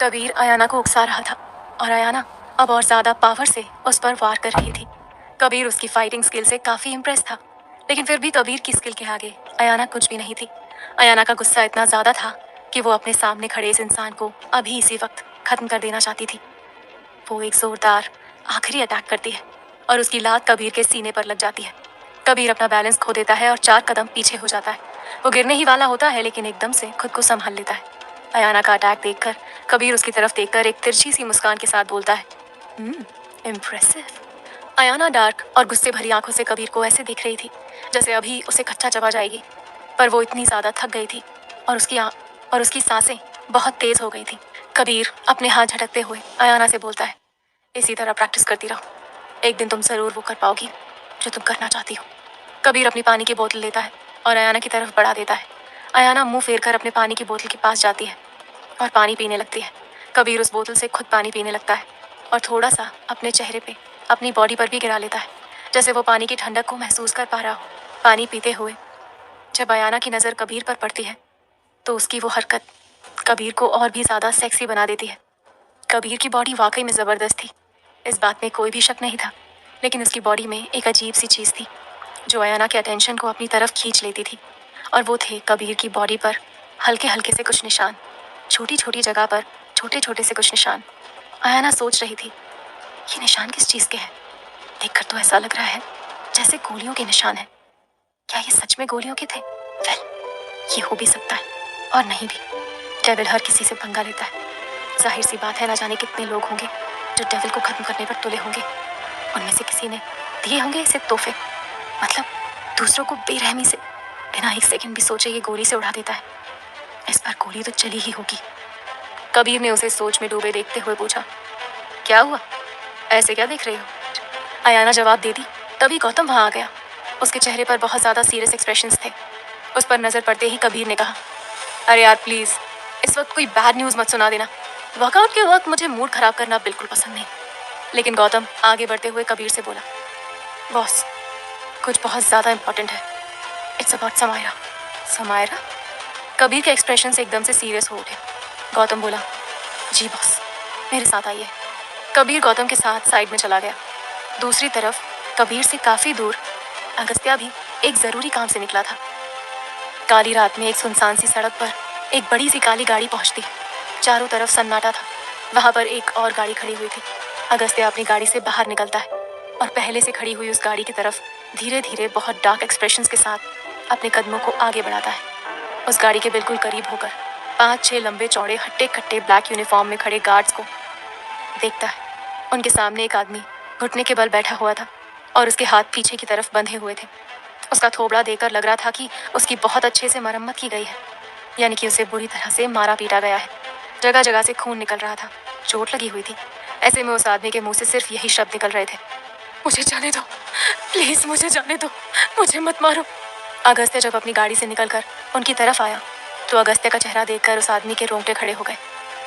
कबीर अयाना को उकसा रहा था और अयाना अब और ज्यादा पावर से उस पर वार कर रही थी। कबीर उसकी फाइटिंग स्किल से काफी इम्प्रेस था, लेकिन फिर भी कबीर की स्किल के आगे अयाना कुछ भी नहीं थी। अयाना का गुस्सा इतना ज्यादा था कि वो अपने सामने खड़े इस इंसान को अभी इसी वक्त खत्म कर देना चाहती थी। वो एक जोरदार आखिरी अटैक करती है और उसकी लात कबीर के सीने पर लग जाती है। कबीर अपना बैलेंस खो देता है और 4 कदम पीछे हो जाता है। वो गिरने ही वाला होता है, लेकिन एकदम से खुद को संभाल लेता है। अयाना का अटैक देखकर कबीर उसकी तरफ देखकर एक तिरछी सी मुस्कान के साथ बोलता है, इम्प्रेसिव। अयाना डार्क और गुस्से भरी आंखों से कबीर को ऐसे देख रही थी जैसे अभी उसे कच्चा चबा जाएगी, पर वो इतनी ज्यादा थक गई थी और उसकी सांसें बहुत तेज हो गई थी। कबीर अपने हाथ झटकते हुए अयाना से बोलता है, इसी तरह प्रैक्टिस करती रहो, एक दिन तुम जरूर वो कर पाओगी जो तुम करना चाहती हो। कबीर अपनी पानी की बोतल लेता है और अयाना की तरफ बढ़ा देता है। अयाना मुंह फेर कर अपने पानी की बोतल के पास जाती है और पानी पीने लगती है। कबीर उस बोतल से खुद पानी पीने लगता है और थोड़ा सा अपने चेहरे पे, अपनी बॉडी पर भी गिरा लेता है, जैसे वो पानी की ठंडक को महसूस कर पा रहा हो। पानी पीते हुए जब अयाना की नज़र कबीर पर पड़ती है तो उसकी वो हरकत कबीर को और भी ज़्यादा सेक्सी बना देती है। कबीर की बॉडी वाकई में ज़बरदस्त थी, इस बात में कोई भी शक नहीं था, लेकिन उसकी बॉडी में एक अजीब सी चीज़ थी जो अयाना के अटेंशन को अपनी तरफ खींच लेती थी, और वो थे कबीर की बॉडी पर हल्के हल्के से कुछ निशान, छोटी छोटी जगह पर छोटे छोटे से कुछ निशान। अयाना सोच रही थी, ये निशान किस चीज़ के हैं? देखकर तो ऐसा लग रहा है जैसे गोलियों के निशान हैं। क्या ये सच में गोलियों के थे? ये हो भी सकता है और नहीं भी। डेविल हर किसी से पंगा लेता है। जाहिर सी बात है, ना जाने कितने लोग होंगे जो डेविल को खत्म करने पर तुले होंगे। उनमें से किसी ने दिए होंगे इसे तोहफे। मतलब दूसरों को बेरहमी से बिना एक सेकंड भी सोचे ये गोली से उड़ा देता है। इस बार गोली तो चली ही होगी। कबीर ने उसे सोच में डूबे देखते हुए पूछा, क्या हुआ, ऐसे क्या देख रही हो? अयाना जवाब दे दी, तभी गौतम वहां आ गया। उसके चेहरे पर बहुत ज्यादा सीरियस एक्सप्रेशंस थे। उस पर नजर पड़ते ही कबीर ने कहा, अरे यार प्लीज, इस वक्त कोई बैड न्यूज मत सुना देना। वर्कआउट के वक्त मुझे मूड खराब करना बिल्कुल पसंद नहीं। लेकिन गौतम आगे बढ़ते हुए कबीर से बोला, बॉस, कुछ बहुत ज्यादा इंपॉर्टेंट है। It's about Samaira. समायरा? कबीर के एक्सप्रेशन से एकदम से सीरियस हो उठे। गौतम बोला, जी बॉस, मेरे साथ आइए। कबीर गौतम के साथ साइड में चला गया। दूसरी तरफ कबीर से काफी दूर अगस्त्या भी एक जरूरी काम से निकला था। काली रात में एक सुनसान सी सड़क पर एक बड़ी सी काली गाड़ी पहुंचती। चारों तरफ सन्नाटा था। वहां पर एक और गाड़ी खड़ी हुई थी। अगस्त्या अपनी गाड़ी से बाहर निकलता है और पहले से खड़ी हुई उस गाड़ी की तरफ धीरे धीरे बहुत डार्क एक्सप्रेशंस के साथ अपने कदमों को आगे बढ़ाता है। उस गाड़ी के बिल्कुल करीब होकर 5-6 लंबे चौड़े हट्टे कट्टे ब्लैक यूनिफॉर्म में खड़े गार्ड्स को देखता है। उनके सामने एक आदमी घुटने के बल बैठा हुआ था और उसके हाथ पीछे की तरफ बंधे हुए थे। उसका थोबड़ा देखकर लग रहा था कि उसकी बहुत अच्छे से मरम्मत की गई है, यानी कि उसे बुरी तरह से मारा पीटा गया है। जगह जगह से खून निकल रहा था, चोट लगी हुई थी। ऐसे में उस आदमी के मुंह से सिर्फ यही शब्द निकल रहे थे, मुझे जाने दो, प्लीज मुझे जाने दो, मुझे मत मारो। अगस्त्य जब अपनी गाड़ी से निकलकर उनकी तरफ आया तो अगस्त्य का चेहरा देखकर उस आदमी के रोंगटे खड़े हो गए।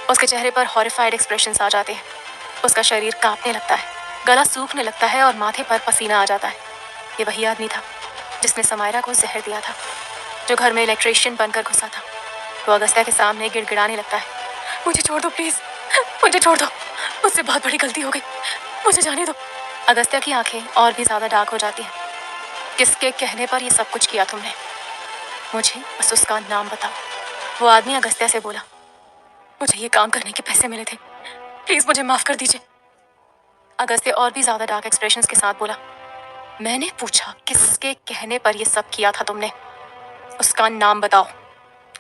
उसके चेहरे पर हॉरिफाइड एक्सप्रेशंस आ जाते हैं। उसका शरीर कांपने लगता है, गला सूखने लगता है और माथे पर पसीना आ जाता है। ये वही आदमी था जिसने समायरा को जहर दिया था, जो घर में इलेक्ट्रिशियन बनकर घुसा था। वो अगस्त्या के सामने गिड़गिड़ाने लगता है, मुझे छोड़ दो प्लीज, मुझे छोड़ दो, मुझसे बहुत बड़ी गलती हो गई, मुझे जाने दो। अगस्त्या की आंखें और भी ज्यादा डार्क हो जाती हैं। किसके कहने पर ये सब कुछ किया तुमने? मुझे बस उसका नाम बताओ। वो आदमी अगस्त्या से बोला, मुझे ये काम करने के पैसे मिले थे, प्लीज मुझे माफ कर दीजिए। अगस्त्य और भी ज्यादा डार्क एक्सप्रेशंस के साथ बोला, मैंने पूछा किसके कहने पर ये सब किया था तुमने, उसका नाम बताओ।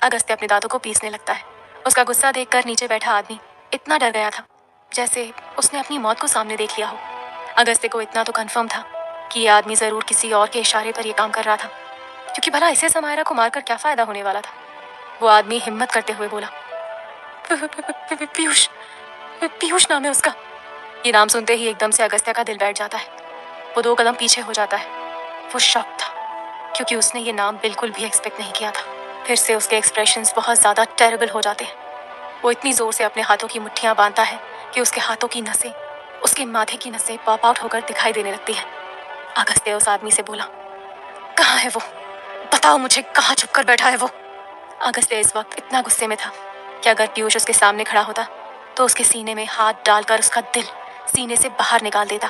अगस्त्य अपने दांतों को पीसने लगता है। उसका गुस्सा देखकर नीचे बैठा आदमी इतना डर गया था जैसे उसने अपनी मौत को सामने देख लिया हो। अगस्त्य को इतना तो कंफर्म था कि ये आदमी जरूर किसी और के इशारे पर यह काम कर रहा था, क्योंकि भला इसे समायरा को मारकर क्या फायदा होने वाला था। वो आदमी हिम्मत करते हुए बोला, पीयूष, पीयूष नाम है उसका। ये नाम सुनते ही एकदम से अगस्त्या का दिल बैठ जाता है। वो 2 कदम पीछे हो जाता है। वो शॉक था क्योंकि उसने ये नाम बिल्कुल भी एक्सपेक्ट नहीं किया था। फिर से उसके एक्सप्रेशंस बहुत ज़्यादा टेरेबल हो जाते हैं। वो इतनी ज़ोर से अपने हाथों की मुट्ठियाँ बांधता है कि उसके हाथों की नसें, उसके माथे की नसें पॉप आउट होकर दिखाई देने लगती है। अगस्त्य उस आदमी से बोला, कहाँ है वो, बताओ मुझे, कहाँ छुप कर बैठा है वो? अगस्त्य इस वक्त इतना गुस्से में था कि अगर पीयूष उसके सामने खड़ा होता तो उसके सीने में हाथ डालकर उसका दिल सीने से बाहर निकाल देता।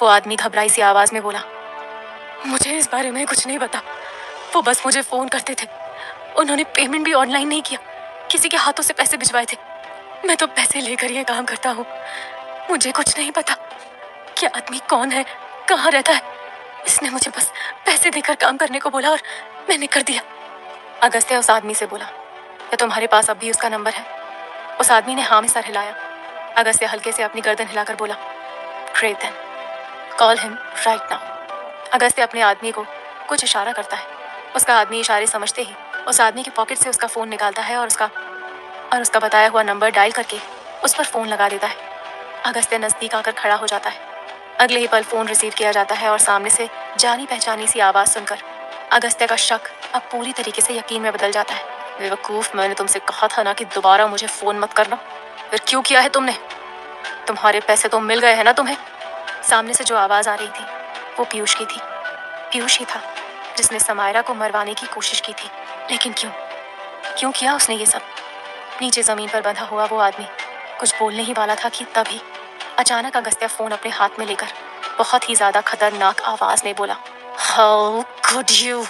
वो आदमी घबराई सी आवाज में बोला, मुझे इस बारे में कुछ नहीं पता। वो बस मुझे फोन करते थे। उन्होंने पेमेंट भी ऑनलाइन नहीं किया, किसी के हाथों से पैसे भिजवाए थे। मैं तो पैसे लेकर ये काम करता हूँ। मुझे कुछ नहीं पता कि आदमी कौन है, कहाँ रहता है। इसने मुझे बस पैसे देकर काम करने को बोला और मैंने कर दिया। अगस्त्य उस आदमी से बोला, क्या तुम्हारे पास अब भी उसका नंबर है? उस आदमी ने हाँ में सर हिलाया। अगस्त्य हल्के से अपनी गर्दन हिलाकर बोला, great then, call him right now. Agastya अपने आदमी को कुछ इशारा करता है। उसका आदमी इशारे समझते ही उस आदमी के पॉकेट से उसका फ़ोन निकालता है और उसका बताया हुआ नंबर डायल करके उस पर फ़ोन लगा देता है। अगस्त्य नज़दीक आकर खड़ा हो जाता है। अगले ही पल फ़ोन रिसीव किया जाता है और सामने से जानी पहचानी सी आवाज़ सुनकर अगस्त्य का शक अब पूरी तरीके से यकीन में बदल जाता है। बेवकूफ़, मैंने तुमसे कहा था ना कि दोबारा मुझे फ़ोन मत करना। फिर क्यों किया है तुमने? तुम्हारे पैसे तो मिल गए हैं ना तुम्हें? सामने से जो आवाज़ आ रही थी वो पीयूष की थी। पीयूष ही था जिसने समायरा को मरवाने की कोशिश की थी। लेकिन क्यों किया उसने ये सब? नीचे ज़मीन पर बंधा हुआ वो आदमी कुछ बोलने ही वाला था कि तभी अचानक अगस्त्य फ़ोन अपने हाथ में लेकर बहुत ही ज़्यादा खतरनाक आवाज़ में बोला, हाउ कुड यू।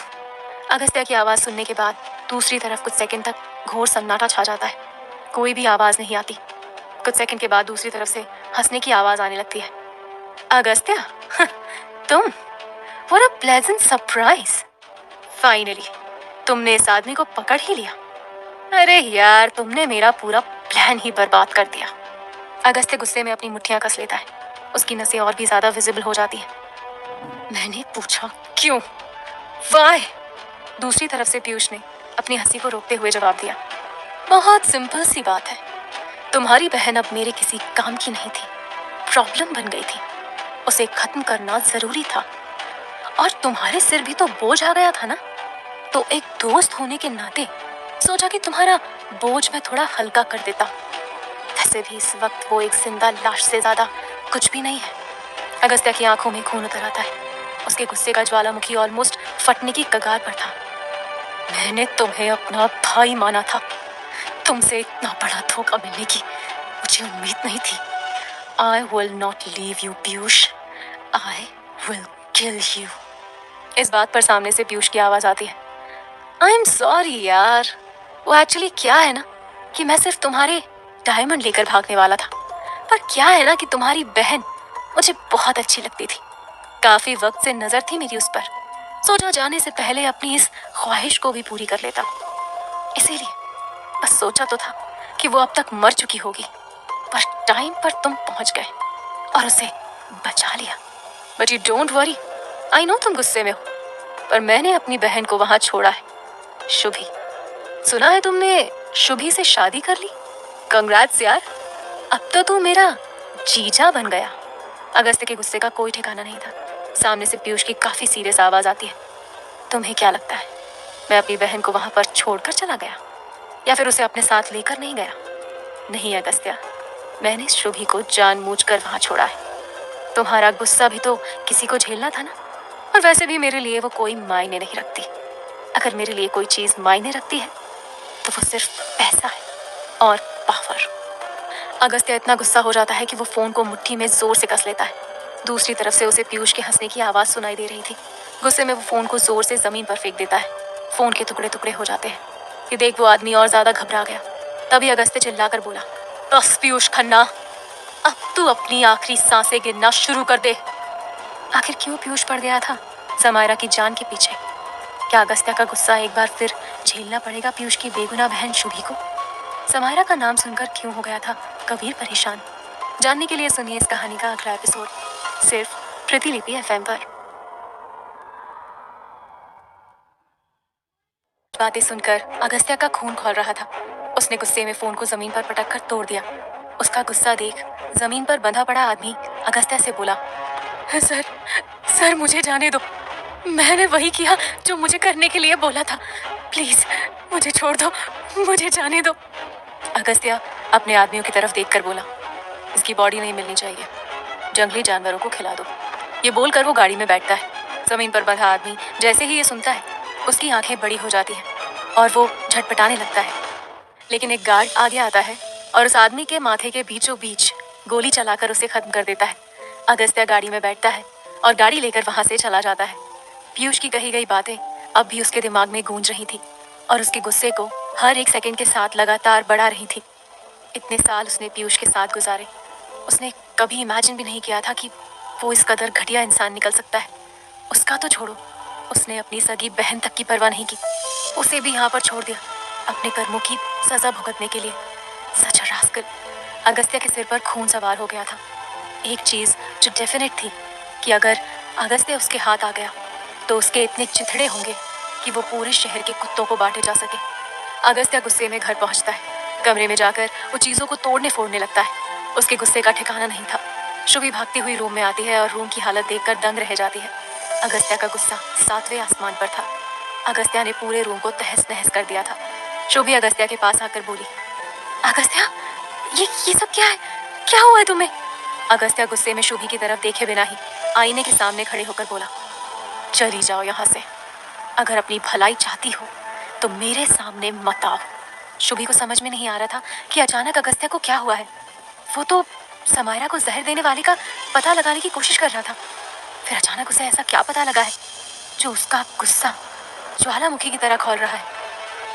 अगस्त्य की आवाज़ सुनने के बाद दूसरी तरफ कुछ सेकंड तक घोर सन्नाटा छा जाता है। कोई भी आवाज़ नहीं आती। कुछ सेकंड के बाद दूसरी तरफ से हंसने की आवाज़ आने लगती है। अगस्त्य, तुम, what a pleasant surprise. Finally तुमने इस आदमी को पकड़ ही लिया। अरे यार, तुमने मेरा पूरा प्लान ही बर्बाद कर दिया। अगस्त्य गुस्से में अपनी मुट्ठियां कस लेता है। उसकी नसें और भी ज्यादा विजिबल हो जाती हैं। मैंने पूछा क्यों? वाई? दूसरी तरफ से पीयूष ने अपनी हंसी को रोकते हुए जवाब दिया, बहुत सिंपल सी बात है। तुम्हारी बहन अब मेरे किसी काम की नहीं थी, प्रॉब्लम बन गई थी। उसे खत्म करना जरूरी था और तुम्हारे सिर भी तो बोझ आ गया था ना। तो एक दोस्त होने के नाते सोचा कि तुम्हारा बोझ मैं थोड़ा हल्का कर देता। वैसे भी इस वक्त वो एक जिंदा लाश से ज्यादा कुछ भी नहीं है। अगस्त्य की आंखों में खून उतर आता है। उसके गुस्से का ज्वालामुखी ऑलमोस्ट फटने की कगार पर था। मैंने तुम्हें अपना भाई माना था। तुमसे इतना बड़ा धोखा मिलने की मुझे उम्मीद नहीं थी। I will not leave you Piyush, I will kill you. इस बात पर सामने से पीयूष की आवाज आती है, आई एम सॉरी यार, वो एक्चुअली क्या है ना कि मैं सिर्फ तुम्हारे डायमंड लेकर भागने वाला था। पर क्या है ना कि तुम्हारी बहन मुझे बहुत अच्छी लगती थी। काफी वक्त से नजर थी मेरी उस पर। सोचा जाने से पहले अपनी इस ख्वाहिश को भी पूरी कर लेता। इसीलिए बस सोचा तो था कि वो अब तक मर चुकी होगी, पर टाइम पर तुम पहुंच गए और उसे बचा लिया। But you don't worry, I know तुम गुस्से में हो, पर मैंने अपनी बहन को वहां छोड़ा है। शुभी, सुना है तुमने शुभी से शादी कर ली? कंग्रेट्स यार, अब तो तू मेरा जीजा बन गया। अगस्त्य के गुस्से का कोई ठिकाना नहीं था। सामने से पीयूष की काफी सीरियस आवाज आती है, तुम्हें क्या लगता है मैं अपनी बहन को वहां पर छोड़कर चला गया या फिर उसे अपने साथ लेकर नहीं गया? नहीं अगस्त्य, मैंने शुभी को जानबूझकर वहां छोड़ा है। तुम्हारा गुस्सा भी तो किसी को झेलना था ना। और वैसे भी मेरे लिए वो कोई मायने नहीं रखती। अगर मेरे लिए कोई चीज मायने रखती है तो वो सिर्फ पैसा है और पावर। अगस्त्य इतना गुस्सा हो जाता है कि वो फोन को मुट्ठी में जोर से कस लेता है। दूसरी तरफ से उसे पीयूष के हंसने की आवाज सुनाई दे रही थी। गुस्से में वो फोन को जोर से जमीन पर फेंक देता है। फोन के टुकड़े टुकड़े हो जाते हैं। ये देख वो आदमी और ज्यादा घबरा गया। तभी अगस्त्य चिल्लाकर बोला, बस पीयूष खन्ना, अब तू अपनी आखिरी सांसें गिनना शुरू कर दे। आखिर क्यों पीयूष पड़ गया था समायरा की जान के पीछे? क्या अगस्त्य का गुस्सा एक बार फिर झेलना पड़ेगा पीयूष की बेगुनाह बहन शुभी को? समायरा का नाम सुनकर क्यों हो गया था कबीर परेशान? जानने के लिए सुनिए इस कहानी का अगला एपिसोड सिर्फ प्रतिलिपि FM पर। बातें सुनकर अगस्त्य का खून खौल रहा था। उसने गुस्से में फोन को जमीन पर पटक कर तोड़ दिया। उसका गुस्सा देख जमीन पर बंधा पड़ा आदमी अगस्त्य से बोला, सर मुझे जाने दो। मैंने वही किया जो मुझे करने के लिए बोला था। प्लीज मुझे छोड़ दो, मुझे जाने दो। अगस्त्य अपने आदमियों की तरफ देखकर बोला, इसकी बॉडी नहीं मिलनी चाहिए, जंगली जानवरों को खिला दो। ये बोलकर वो गाड़ी में बैठता है। जमीन पर बंधा आदमी जैसे ही ये सुनता है उसकी आंखें बड़ी हो जाती हैं और वो झटपटाने लगता है। लेकिन एक गार्ड आगे आता है और उस आदमी के माथे के बीचों बीच गोली चलाकर उसे खत्म कर देता है। अगस्त्या गाड़ी में बैठता है और गाड़ी लेकर वहां से चला जाता है। पीयूष की कही गई बातें अब भी उसके दिमाग में गूंज रही थी और उसके गुस्से को हर एक सेकंड के साथ लगातार बढ़ा रही थी। इतने साल उसने पीयूष के साथ गुजारे, उसने कभी इमेजिन भी नहीं किया था कि वो इस कदर घटिया इंसान निकल सकता है। उसका तो छोड़ो, उसने अपनी सगी बहन तक की परवाह नहीं की, उसे भी यहाँ पर छोड़ दिया अपने कर्मों की सजा भुगतने के लिए। सच अ रास्कल। अगस्त्या के सिर पर खून सवार हो गया था। एक चीज जो डेफिनेट थी कि अगर अगस्त्या उसके हाथ आ गया तो उसके इतने चिथड़े होंगे कि वो पूरे शहर के कुत्तों को बांटे जा सके। अगस्त्या गुस्से में घर पहुंचता है। कमरे में जाकर वो चीजों को तोड़ने फोड़ने लगता है। उसके गुस्से का ठिकाना नहीं था। शुभी भागती हुई रूम में आती है और रूम की हालत देखकर दंग रह जाती है। अगस्त्या का गुस्सा 7वें आसमान पर था। अगस्त्या ने पूरे रूम को तहस नहस कर दिया था। शुभी अगस्त्या के पास आकर बोली, अगस्त्या, ये सब क्या है? क्या हुआ है तुम्हें? अगस्त्या गुस्से में शुभी की तरफ देखे बिना ही आईने के सामने खड़े होकर बोला, चली जाओ यहाँ से। अगर अपनी भलाई चाहती हो तो मेरे सामने मत आओ। शुभी को समझ में नहीं आ रहा था कि अचानक अगस्त्या को क्या हुआ है। वो तो समायरा को जहर देने वाले का पता लगाने की कोशिश कर रहा था, फिर अचानक उसे ऐसा क्या पता लगा है जो उसका गुस्सा ज्वालामुखी की तरह खौल रहा है।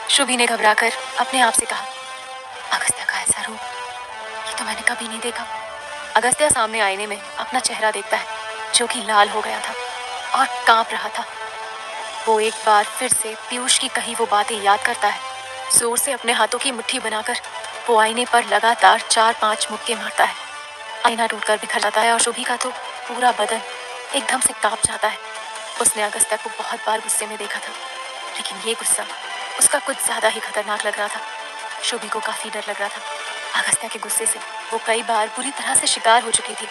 शुभी ने घबराकर अपने आप से कहा, अगस्त्या का ऐसा रूप ये तो मैंने कभी नहीं देखा। अगस्त्या सामने आईने में अपना चेहरा देखता है जो कि लाल हो गया था और कांप रहा था। वो एक बार फिर से पीयूष की कही वो बातें याद करता है। जोर से अपने हाथों की मुट्ठी बनाकर वो आईने पर लगातार 4-5 मुक्के मारता है। आईना टूटकर बिखर जाता है और शुभी का तो पूरा बदन एकदम से कांप जाता है। उसने अगस्त्या को बहुत बार गुस्से में देखा था, लेकिन ये गुस्सा उसका कुछ ज्यादा ही खतरनाक लग रहा था। शुभी को काफी डर लग रहा था। अगस्त्या के गुस्से से वो कई बार बुरी तरह से शिकार हो चुकी थी।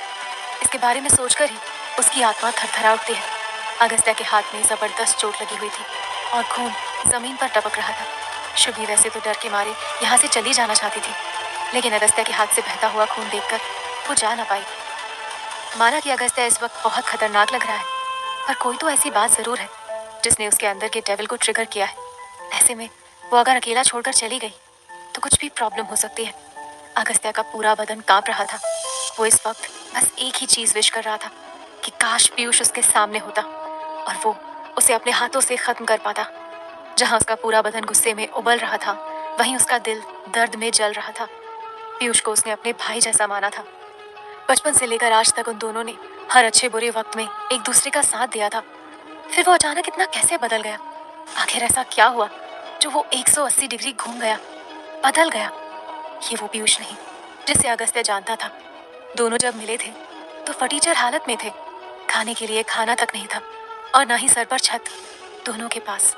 इसके बारे में सोचकर ही उसकी आत्मा थरथरा उठती है। अगस्त्या के हाथ में जबरदस्त चोट लगी हुई थी और खून जमीन पर टपक रहा था। शुभी वैसे तो डर के मारे यहाँ से चली जाना चाहती थी, लेकिन अगस्त्या के हाथ से बहता हुआ खून देखकर वो जा ना पाई। माना कि अगस्त्या इस वक्त बहुत खतरनाक लग रहा है, पर कोई तो ऐसी बात जरूर है जिसने उसके अंदर के डेविल को ट्रिगर किया है। ऐसे में वो अगर अकेला छोड़कर चली गई तो कुछ भी प्रॉब्लम हो सकती है। अगस्त्या का पूरा बदन कांप रहा था। वो इस वक्त बस एक ही चीज विश कर रहा था कि काश पीयूष उसके सामने होता और वो उसे अपने हाथों से खत्म कर पाता। जहां उसका पूरा बदन गुस्से में उबल रहा था, वहीं उसका दिल दर्द में जल रहा था। पीयूष को उसने अपने भाई जैसा माना था। बचपन से लेकर आज तक उन दोनों ने हर अच्छे बुरे वक्त में एक दूसरे का साथ दिया था। फिर वो अचानक इतना कैसे बदल गया? आखिर ऐसा क्या हुआ जो वो 180 डिग्री घूम गया, बदल गया? ये वो पीयूष नहीं जिसे अगस्त्या जानता था। दोनों जब मिले थे तो फटीचर हालत में थे। खाने के लिए खाना तक नहीं था और ना ही सर पर छत। दोनों के पास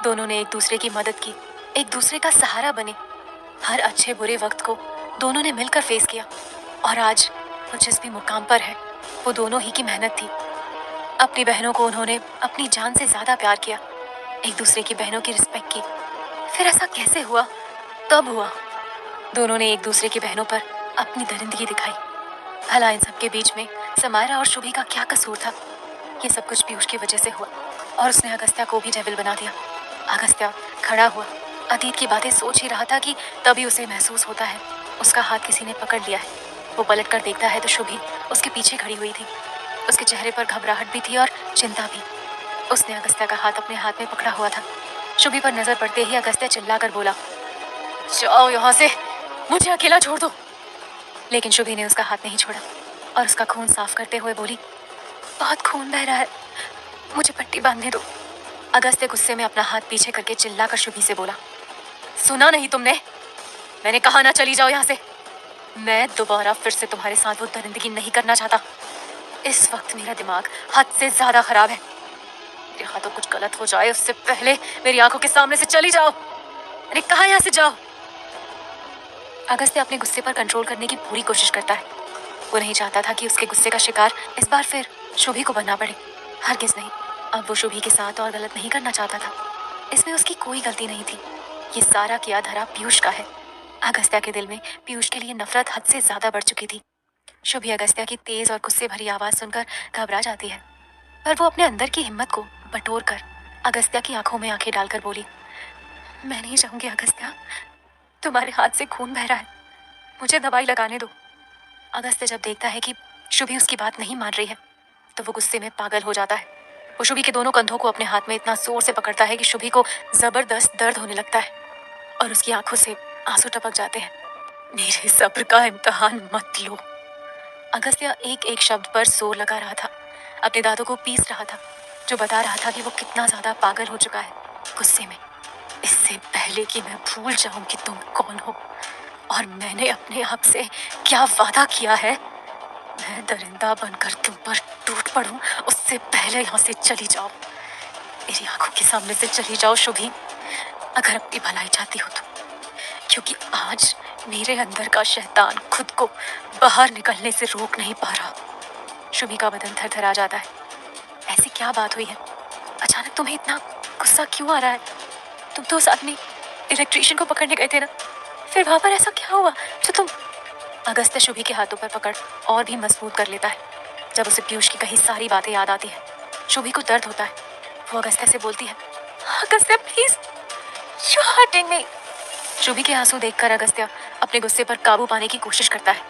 दोनों ने एक दूसरे की मदद की, एक दूसरे का सहारा बने। हर अच्छे बुरे वक्त को दोनों ने मिलकर फेस किया और आज वो जिस भी मुकाम पर है वो दोनों ही की मेहनत थी। अपनी बहनों को उन्होंने अपनी जान से ज्यादा प्यार किया, एक दूसरे की बहनों की रिस्पेक्ट की। फिर ऐसा कैसे हुआ? कब हुआ? दोनों ने एक दूसरे की बहनों पर अपनी दरिंदगी दिखाई। भला इन सबके बीच में समायरा और शुभी का क्या कसूर था? ये सब कुछ पीयूष की वजह से हुआ और उसने अगस्त्या को भी डेविल बना दिया। अगस्त्या खड़ा हुआ अतीत की बातें सोच ही रहा था कि तभी उसे महसूस होता है उसका हाथ किसी ने पकड़ लिया है। वो पलट कर देखता है तो शुभी उसके पीछे खड़ी हुई थी। उसके चेहरे पर घबराहट भी थी और चिंता भी। उसने अगस्त्या का हाथ अपने हाथ में पकड़ा हुआ था। शुभी पर नजर पड़ते ही अगस्त्या चिल्लाकर बोला, जाओ यहाँ से, मुझे अकेला छोड़ दो। लेकिन शुभी ने उसका हाथ नहीं छोड़ा और उसका खून साफ करते हुए बोली, बहुत खून बह रहा है, मुझे पट्टी बांधने दो। अगस्त्या गुस्से में अपना हाथ पीछे करके चिल्लाकर शुभी से बोला, सुना नहीं तुमने? मैंने कहा ना चली जाओ यहाँ से। मैं दोबारा फिर से तुम्हारे साथ वो दरिंदगी नहीं करना चाहता। इस वक्त मेरा दिमाग हद से ज्यादा खराब है। मेरे हाथों कुछ गलत हो जाए उससे पहले मेरी आंखों के सामने से चली जाओ। मैंने कहा यहाँ से जाओ। अगस्त्या अपने गुस्से पर कंट्रोल करने की पूरी कोशिश करता है। वो नहीं चाहता था कि उसके गुस्से का शिकार इस बार फिर शुभी को बनना पड़े। हरगिज नहीं। अब वो शुभी के साथ और गलत नहीं करना चाहता था। इसमें उसकी कोई गलती नहीं थी। ये सारा किया धरा पीयूष का है। अगस्त्या के दिल में पीयूष के लिए नफरत हद से ज्यादा बढ़ चुकी थी। शुभी अगस्त्या की तेज और गुस्से भरी आवाज सुनकर घबरा जाती है, पर वो अपने अंदर की हिम्मत को बटोर कर अगस्त्या की आंखों में आंखें डालकर बोली, मैं नहीं जाऊंगी अगस्त्या, तुम्हारे हाथ से खून बह रहा है, मुझे दवाई लगाने दो। अगस्त्य जब देखता है कि शुभी उसकी बात नहीं मान रही है तो वो गुस्से में पागल हो जाता है। वो शुभी के दोनों कंधों को अपने हाथ में इतना जोर से पकड़ता है कि शुभी को जबरदस्त दर्द होने लगता है और उसकी आंखों से आंसू टपक जाते हैं। मेरे सब्र का इम्तिहान मत लो। अगस्त्य एक एक शब्द पर जोर लगा रहा था, अपने दांतों को पीस रहा था, जो बता रहा था कि वो कितना ज्यादा पागल हो चुका है गुस्से में। इससे पहले कि मैं भूल जाऊं कि तुम कौन हो और मैंने अपने आप से क्या वादा किया है, मैं दरिंदा बनकर तुम पर टूट पड़ूं, उससे पहले यहाँ से चली जाओ। मेरी आंखों के सामने से चली जाओ शुभी, अगर अपनी भलाई चाहती हो तो, क्योंकि आज मेरे अंदर का शैतान खुद को बाहर निकलने से रोक नहीं पा रहा। शुभी का बदन थरथरा जाता है। ऐसी क्या बात हुई है? अचानक तुम्हें इतना गुस्सा क्यों आ रहा है? तुम तो उस आदमी इलेक्ट्रिशियन को पकड़ने गए थे ना, फिर वहां पर ऐसा क्या हुआ जो तुम? अगस्त्य शुभी के हाथों पर पकड़ और भी मजबूत कर लेता है। जब उसे पीयूष की कही सारी बातें याद आती है, शुभी को दर्द होता है। वो अगस्त्य से बोलती है, Agastya please, you are hurting me. Shubhi के आंसू देखकर अगस्त्य अपने गुस्से पर काबू पाने की कोशिश करता है।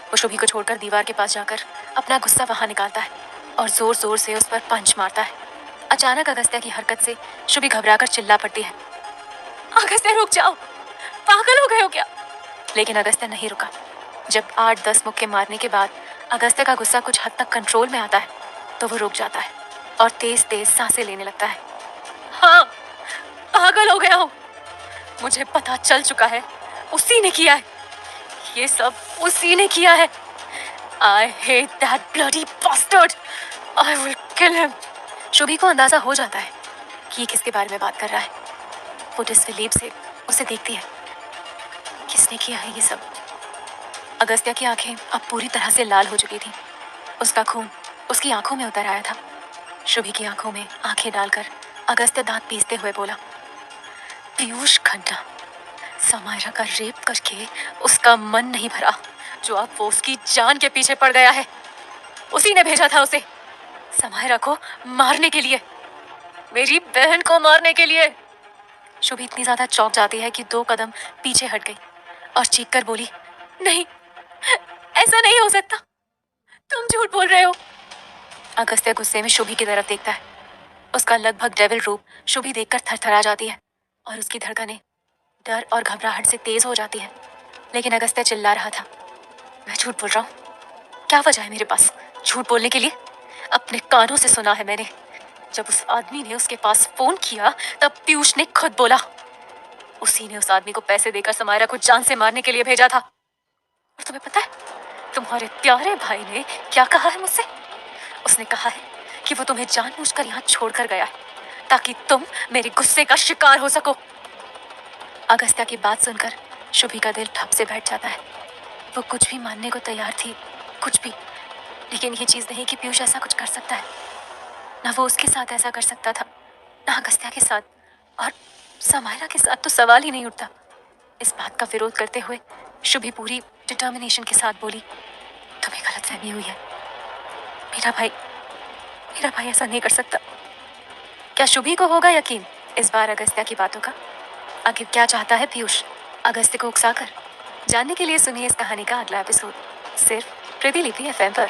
वो शुभी को छोड़कर दीवार के पास जाकर अपना गुस्सा वहां निकालता है और जोर जोर से उस पर पंच मारता है। अचानक अगस्त्य की हरकत से शुभी घबराकर चिल्ला पड़ती है, अगस्त्य रुक जाओ, पागल हो गए हो क्या? लेकिन अगस्त्य नहीं रुका। जब 8-10 मुक्के मारने के बाद अगस्त्य का गुस्सा कुछ हद तक कंट्रोल में आता है तो वो रुक जाता है और तेज तेज सांसें लेने लगता है। हाँ, पागल हो गया हूँ, मुझे पता चल चुका है, उसी ने किया है, ये सब उसी ने किया है। I hate that bloody bastard. I will kill him. Shubhi को अंदाजा हो जाता है कि ये किसके बारे में बात कर रहा है। वो डिसबिलीव से उसे देखती है। किसने किया है ये सब? अगस्त्य की आंखें अब पूरी तरह से लाल हो चुकी थी। उसका खून उसकी आंखों में उतर आया था। शुभी की आंखों में आंखें डालकर अगस्त्य दांत पीसते हुए बोला, पीयूष खन्ना, समायरा का रेप करके उसका मन नहीं भरा, जो अब वो उसकी जान के पीछे पड़ गया है। उसी ने भेजा था उसे समायरा को मारने के लिए, मेरी बहन को मारने के लिए। शुभी इतनी ज्यादा चौंक जाती है कि 2 कदम पीछे हट गई और चीख कर बोली, नहीं, ऐसा नहीं हो सकता, तुम झूठ बोल रहे हो। अगस्त्य गुस्से में शुभी की तरफ देखता है। उसका लगभग डेविल रूप शुभी देखकर थरथरा जाती है और उसकी धड़कनें डर और घबराहट से तेज हो जाती है। लेकिन अगस्त्य चिल्ला रहा था, मैं झूठ बोल रहा हूँ? क्या वजह है मेरे पास झूठ बोलने के लिए? अपने कानों से सुना है मैंने। जब उस आदमी ने उसके पास फोन किया तब पीयूष ने खुद बोला, उसी ने उस आदमी को पैसे देकर समायरा को जान से मारने के लिए भेजा था। और तुम्हें पता है तुम्हारे प्यारे भाई ने क्या कहा है मुझसे? उसने कहा है कि वो तुम्हें जानबूझकर यहाँ छोड़कर गया है ताकि तुम मेरे गुस्से का शिकार हो सको। अगस्त्य की बात सुनकर शुभी का दिल ठप से बैठ जाता है। वो कुछ भी मानने को तैयार थी, कुछ भी, लेकिन ये चीज नहीं कि पीयूष ऐसा कुछ कर सकता है। ना वो उसके साथ ऐसा कर सकता था, ना अगस्त्य के साथ, और समायरा के साथ तो सवाल ही नहीं उठता। इस बात का विरोध करते हुए शुभी पूरी डिटर्मिनेशन के साथ बोली, तुम्हें गलतफहमी हुई है, मेरा भाई ऐसा नहीं कर सकता। क्या शुभी को होगा यकीन इस बार अगस्त्य की बातों का? आखिर क्या चाहता है पीयूष अगस्त्य को उकसाकर? जानने के लिए सुनिए इस कहानी का अगला एपिसोड सिर्फ प्रतिलिपि एफएम पर।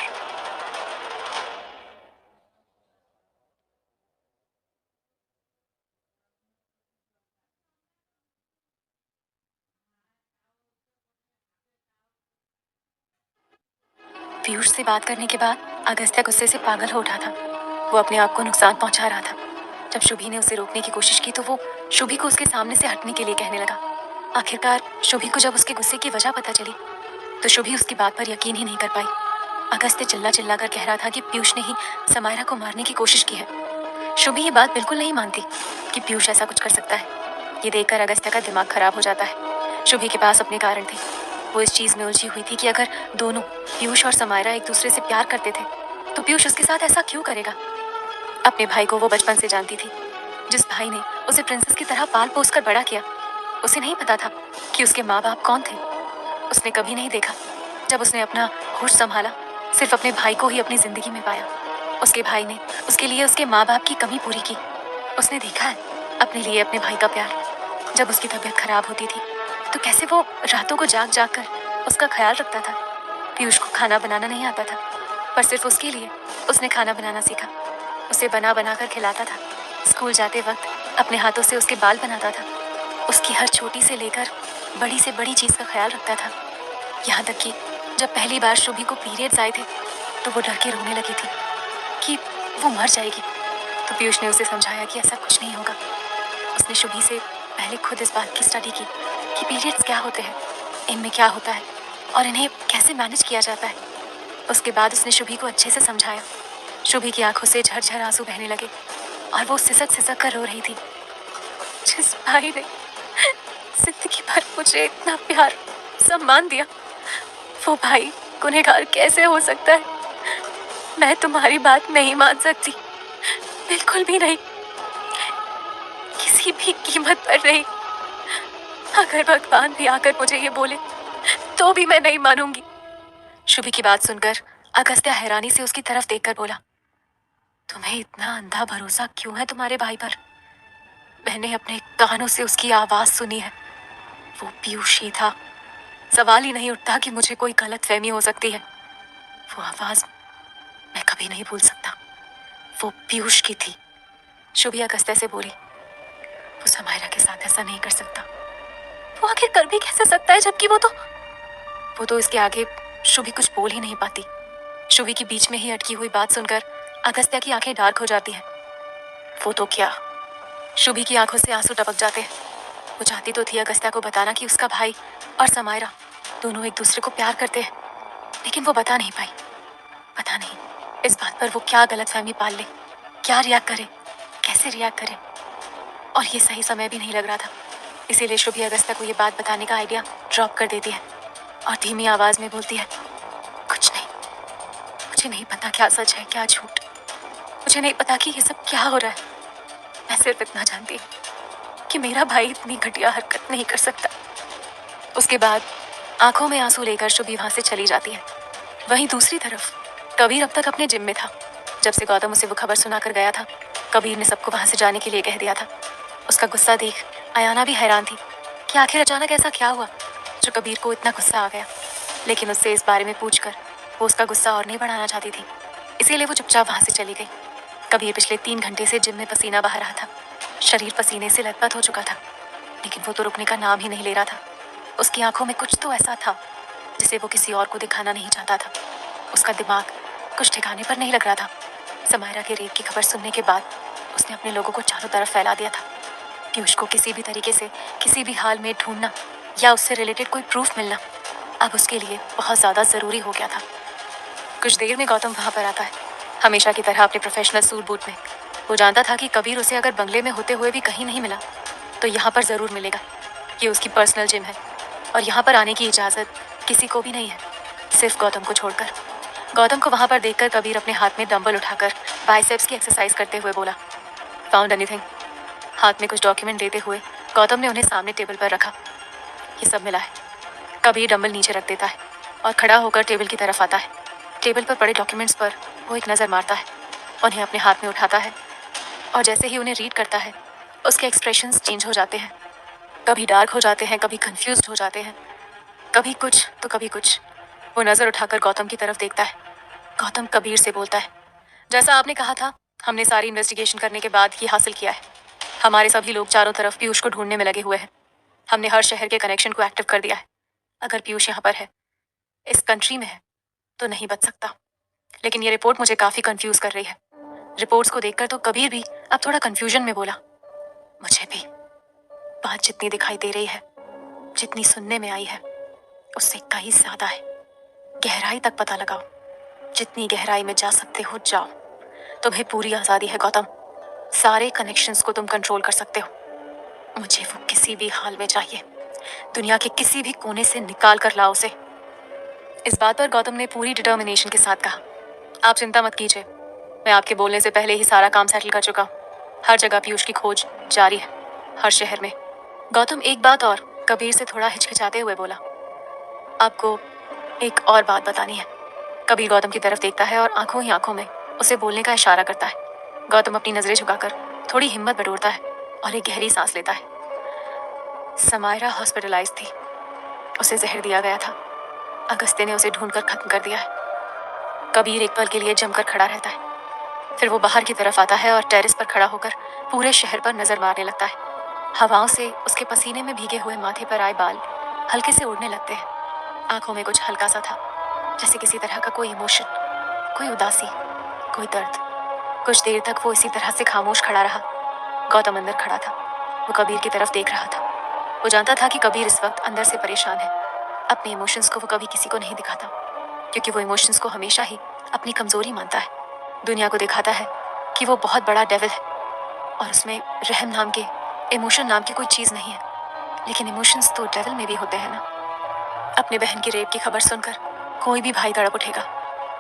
पीयूष से बात करने के बाद अगस्त्य गुस्से से पागल हो उठा था। वो अपने आप को नुकसान पहुंचा रहा था। जब शुभी ने उसे रोकने की कोशिश की तो वो शुभी को उसके सामने से हटने के लिए कहने लगा। आखिरकार शुभी को जब उसके गुस्से की वजह पता चली तो शुभी उसकी बात पर यकीन ही नहीं कर पाई। अगस्त्य चिल्ला चिल्ला कर कह रहा था कि पीयूष ने ही समायरा को मारने की कोशिश की है। शुभी ये बात बिल्कुल नहीं मानती कि पीयूष ऐसा कुछ कर सकता है। ये देखकर अगस्त्य का दिमाग खराब हो जाता है। शुभी के पास अपने कारण थे। वो इस चीज में उलझी हुई थी कि अगर दोनों पीयूष और समायरा एक दूसरे से प्यार करते थे तो पीयूष उसके साथ ऐसा क्यों करेगा? अपने भाई को वो बचपन से जानती थी। जिस भाई ने उसे प्रिंसेस की तरह पाल पोस कर बड़ा किया, उसे नहीं पता था कि उसके माँ बाप कौन थे। उसने कभी नहीं देखा जब उसने अपना होश संभाला, सिर्फ अपने भाई को ही अपनी जिंदगी में पाया। उसके भाई ने उसके लिए उसके माँ बाप की कमी पूरी की। उसने देखा है अपने लिए अपने भाई का प्यार। जब उसकी तबीयत खराब होती थी तो कैसे वो रातों को जाग जाग कर उसका ख्याल रखता था। पीयूष को खाना बनाना नहीं आता था, पर सिर्फ उसके लिए उसने खाना बनाना सीखा। उसे बना बना कर खिलाता था। स्कूल जाते वक्त अपने हाथों से उसके बाल बनाता था। उसकी हर छोटी से लेकर बड़ी से बड़ी चीज़ का ख्याल रखता था। यहाँ तक कि जब पहली बार शुभी को पीरियड्स आए थे तो वो डर के रोने लगी थी कि वो मर जाएगी। तो पीयूष ने उसे समझाया कि ऐसा कुछ नहीं होगा। उसने शुभी से पहले खुद इस बात की स्टडी की कि पीरियड्स क्या होते हैं, इनमें क्या होता है और इन्हें कैसे मैनेज किया जाता है। उसके बाद उसने शुभी को अच्छे से समझाया। शुभी की आंखों से झरझर आंसू बहने लगे और वो सिसक सिसक कर रो रही थी। जिस भाई ने जिंदगी भर मुझे इतना प्यार सम्मान दिया, वो भाई गुनहगार कैसे हो सकता है? मैं तुम्हारी बात नहीं मान सकती, बिल्कुल भी नहीं, किसी भी कीमत पर नहीं। अगर भगवान भी आकर मुझे ये बोले तो भी मैं नहीं मानूंगी। शुभी की बात सुनकर अगस्त्या हैरानी से उसकी तरफ देखकर बोला, तुम्हें इतना अंधा भरोसा क्यों है तुम्हारे भाई पर? मैंने अपने कानों से उसकी आवाज सुनी है। वो पीयूष ही था। सवाल ही नहीं उठता कि मुझे कोई गलतफहमी हो सकती है। वो आवाज मैं कभी नहीं भूल सकता। वो पीयूष की थी। शुभी अगस्त्या से बोली, वो समायरा के साथ ऐसा नहीं कर सकता। वो आखिर कर भी कैसे सकता है, जबकि वो तो इसके आगे शुभी कुछ बोल ही नहीं पाती। शुभी की बीच में ही अटकी हुई बात सुनकर अगस्त्या की आंखें डार्क हो जाती हैं। वो तो क्या, शुभी की आंखों से आंसू टपक जाते हैं। वो चाहती तो थी अगस्त्या को बताना कि उसका भाई और समायरा दोनों एक दूसरे को प्यार करते हैं, लेकिन वो बता नहीं पाई। पता नहीं इस बात पर वो क्या गलतफहमी पाल ले, क्या रिएक्ट करे, कैसे रिएक्ट करे। और ये सही समय भी नहीं लग रहा था, इसीलिए शुभी अगस्त्या को ये बात बताने का आइडिया ड्रॉप कर देती है और धीमी आवाज में बोलती है, कुछ नहीं, मुझे नहीं पता क्या सच है क्या झूठ। मुझे नहीं पता कि ये सब क्या हो रहा है। मैं सिर्फ इतना जानती हूँ कि मेरा भाई इतनी घटिया हरकत नहीं कर सकता। उसके बाद आंखों में आंसू लेकर शुभी वहां से चली जाती है। वहीं दूसरी तरफ कबीर अब तक अपने जिम में था। जब से गौतम उसे वो खबर सुनाकर गया था, कबीर ने सबको वहां से जाने के लिए कह दिया था। उसका गुस्सा देख अयाना भी हैरान थी कि आखिर अचानक ऐसा क्या हुआ जो कबीर को इतना गुस्सा आ गया। लेकिन उससे इस बारे में पूछकर वो उसका गुस्सा और नहीं बढ़ाना चाहती थी, इसीलिए वो चुपचाप वहां से चली गई। कबीर पिछले 3 घंटे से जिम में पसीना बहा रहा था। शरीर पसीने से लथपथ हो चुका था, लेकिन वो तो रुकने का नाम ही नहीं ले रहा था। उसकी आंखों में कुछ तो ऐसा था जिसे वो किसी और को दिखाना नहीं चाहता था। उसका दिमाग कुछ ठिकाने पर नहीं लग रहा था। समायरा के रेप की खबर सुनने के बाद उसने अपने लोगों को चारों तरफ फैला दिया था। पीयूष को किसी भी तरीके से किसी भी हाल में ढूंढना या उससे रिलेटेड कोई प्रूफ मिलना अब उसके लिए बहुत ज़्यादा ज़रूरी हो गया था। कुछ देर में गौतम वहाँ पर आता है, हमेशा की तरह अपने प्रोफेशनल सूट बूट में। वो जानता था कि कबीर उसे अगर बंगले में होते हुए भी कहीं नहीं मिला तो यहाँ पर ज़रूर मिलेगा। ये उसकी पर्सनल जिम है और यहाँ पर आने की इजाज़त किसी को भी नहीं है, सिर्फ गौतम को छोड़कर। गौतम को वहाँ पर देखकर कबीर अपने हाथ में डंबल उठाकर बाइसेप्स की एक्सरसाइज करते हुए बोला, फाउंड एनीथिंग? हाथ में कुछ डॉक्यूमेंट देते हुए गौतम ने उन्हें सामने टेबल पर रखा। ये सब मिला है। कबीर डंबल नीचे रख देता है और खड़ा होकर टेबल की तरफ आता है। टेबल पर पड़े डॉक्यूमेंट्स पर वो एक नज़र मारता है, उन्हें अपने हाथ में उठाता है और जैसे ही उन्हें रीड करता है उसके एक्सप्रेशंस चेंज हो जाते हैं। कभी डार्क हो जाते हैं, कभी कंफ्यूज्ड हो जाते हैं, कभी कुछ तो कभी कुछ। वो नज़र उठाकर गौतम की तरफ देखता है। गौतम कबीर से बोलता है, जैसा आपने कहा था, हमने सारी इन्वेस्टिगेशन करने के बाद ये हासिल किया है। हमारे सभी लोग चारों तरफ पीयूष को ढूंढने में लगे हुए हैं। हमने हर शहर के कनेक्शन को एक्टिव कर दिया है। अगर पीयूष यहाँ पर है, इस कंट्री में है, तो नहीं बच सकता। लेकिन ये रिपोर्ट मुझे काफ़ी कंफ्यूज कर रही है। रिपोर्ट्स को देखकर तो कबीर भी अब थोड़ा कंफ्यूजन में बोला, मुझे भी। बात जितनी दिखाई दे रही है, जितनी सुनने में आई है, उससे कहीं ज़्यादा है। गहराई तक पता लगाओ, जितनी गहराई में जा सकते हो जाओ। तुम्हें पूरी आज़ादी है गौतम, सारे कनेक्शंस को तुम कंट्रोल कर सकते हो। मुझे वो किसी भी हाल में चाहिए, दुनिया के किसी भी कोने से निकाल कर लाओ उसे। इस बात पर गौतम ने पूरी डिटर्मिनेशन के साथ कहा, आप चिंता मत कीजिए, मैं आपके बोलने से पहले ही सारा काम सेटल कर चुका हूँ। हर जगह पीयूष की खोज जारी है, हर शहर में। गौतम एक बात और कबीर से थोड़ा हिचकिचाते हुए बोला, आपको एक और बात बतानी है। कबीर गौतम की तरफ देखता है और आंखों ही आंखों में उसे बोलने का इशारा करता है। गौतम अपनी नजरें झुकाकर थोड़ी हिम्मत बटोरता है और एक गहरी सांस लेता है। समायरा हॉस्पिटलाइज थी, उसे जहर दिया गया था। अगस्त्य ने उसे ढूंढकर खत्म कर दिया है। कबीर एक पल के लिए जमकर खड़ा रहता है, फिर वो बाहर की तरफ आता है और टेरेस पर खड़ा होकर पूरे शहर पर नजर मारने लगता है। हवाओं से उसके पसीने में भीगे हुए माथे पर आए बाल हल्के से उड़ने लगते हैं। आंखों में कुछ हल्का सा था, जैसे किसी तरह का कोई इमोशन, कोई उदासी, कोई दर्द। कुछ देर तक वो इसी तरह से खामोश खड़ा रहा। गौतम अंदर खड़ा था, वो कबीर की तरफ देख रहा था। वो जानता था कि कबीर इस वक्त अंदर से परेशान है। अपने इमोशंस को वो कभी किसी को नहीं दिखाता, क्योंकि वो इमोशंस को हमेशा ही अपनी कमजोरी मानता है। दुनिया को दिखाता है कि वो बहुत बड़ा डेविल है और उसमें रहम नाम के, इमोशन नाम की कोई चीज़ नहीं है। लेकिन इमोशंस तो डेविल में भी होते हैं ना। अपने बहन की रेप की खबर सुनकर कोई भी भाई तड़प उठेगा।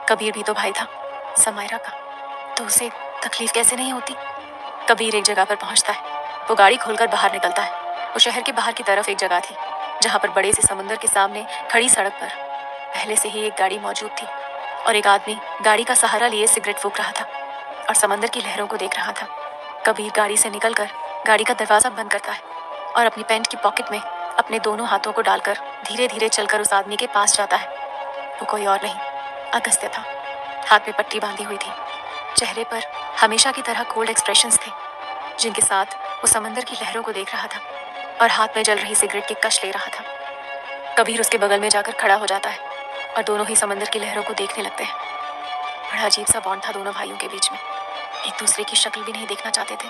कबीर भी तो भाई था समायरा का, तो उसे तकलीफ कैसे नहीं होती। कबीर एक जगह पर पहुंचता है। वो गाड़ी खोलकर बाहर निकलता है। वो शहर के बाहर की तरफ एक जगह थी, जहां पर बड़े से समुद्र के सामने खड़ी सड़क पर पहले से ही एक गाड़ी मौजूद थी और एक आदमी गाड़ी का सहारा लिए सिगरेट फूंक रहा था और समंदर की लहरों को देख रहा था। कबीर गाड़ी से निकलकर गाड़ी का दरवाजा बंद करता है और अपनी पैंट की पॉकेट में अपने दोनों हाथों को डालकर धीरे धीरे चलकर उस आदमी के पास जाता है। वो कोई और नहीं, अगस्त्य था। हाथ में पट्टी बांधी हुई थी, चेहरे पर हमेशा की तरह कोल्ड एक्सप्रेशंस थे, जिनके साथ वो समंदर की लहरों को देख रहा था और हाथ में जल रही सिगरेट की कश ले रहा था। कबीर उसके बगल में जाकर खड़ा हो जाता है और दोनों ही समंदर की लहरों को देखने लगते हैं। बड़ा अजीब सा बॉन्ड था दोनों भाइयों के बीच में। एक दूसरे की शक्ल भी नहीं देखना चाहते थे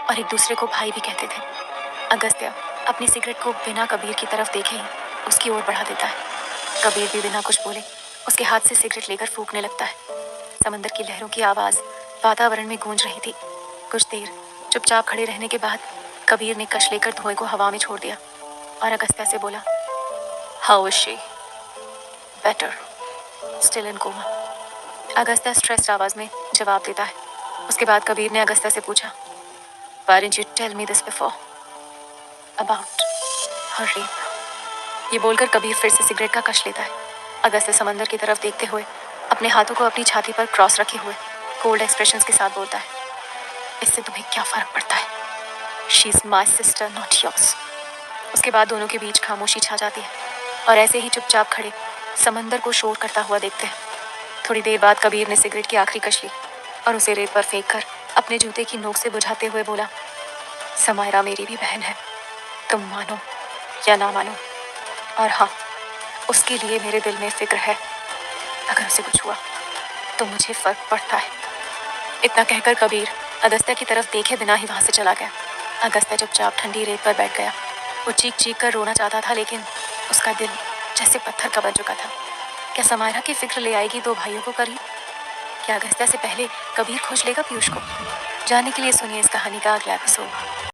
और एक दूसरे को भाई भी कहते थे। अगस्त्य अपनी सिगरेट को बिना कबीर की तरफ देखे ही उसकी ओर बढ़ा देता है। कबीर भी बिना कुछ बोले उसके हाथ से सिगरेट लेकर फूंकने लगता है। समंदर की लहरों की आवाज़ वातावरण में गूंज रही थी। कुछ देर चुपचाप खड़े रहने के बाद कबीर ने कश लेकर धुएं को हवा में छोड़ दिया और अगस्त्य से बोला, how is she? Better, still in coma. Agastya stressed आवाज में जवाब देता है। उसके बाद कबीर ने अगस्त्य से पूछा, Why didn't you tell me this before? About her rape. ये बोलकर कबीर फिर से सिगरेट का कश लेता है। अगस्त्य समंदर की तरफ देखते हुए अपने हाथों को अपनी छाती पर क्रॉस रखे हुए कोल्ड एक्सप्रेशंस के साथ बोलता है, इससे तुम्हें क्या फर्क पड़ता है? She is my sister, not yours. उसके बाद दोनों के बीच खामोशी छा जाती है और ऐसे ही चुपचाप खड़े समंदर को शोर करता हुआ देखते हैं। थोड़ी देर बाद कबीर ने सिगरेट की आखिरी कश ली और उसे रेत पर फेंक कर अपने जूते की नोक से बुझाते हुए बोला, समायरा मेरी भी बहन है, तुम मानो या ना मानो, और हाँ, उसके लिए मेरे दिल में फिक्र है। अगर उसे कुछ हुआ तो मुझे फर्क पड़ता है। इतना कहकर कबीर अगस्त्य की तरफ देखे बिना ही वहां से चला गया। अगस्त्य चुपचाप ठंडी रेत पर बैठ गया। वो चीख चीख कर रोना चाहता था, लेकिन उसका दिल जैसे पत्थर का बन चुका था। क्या समायरा की फिक्र ले आएगी दो भाइयों को करीब? क्या अगस्त्य से पहले कबीर खोज लेगा पीयूष को? जानने के लिए सुनिए इस कहानी का अगला एपिसोड।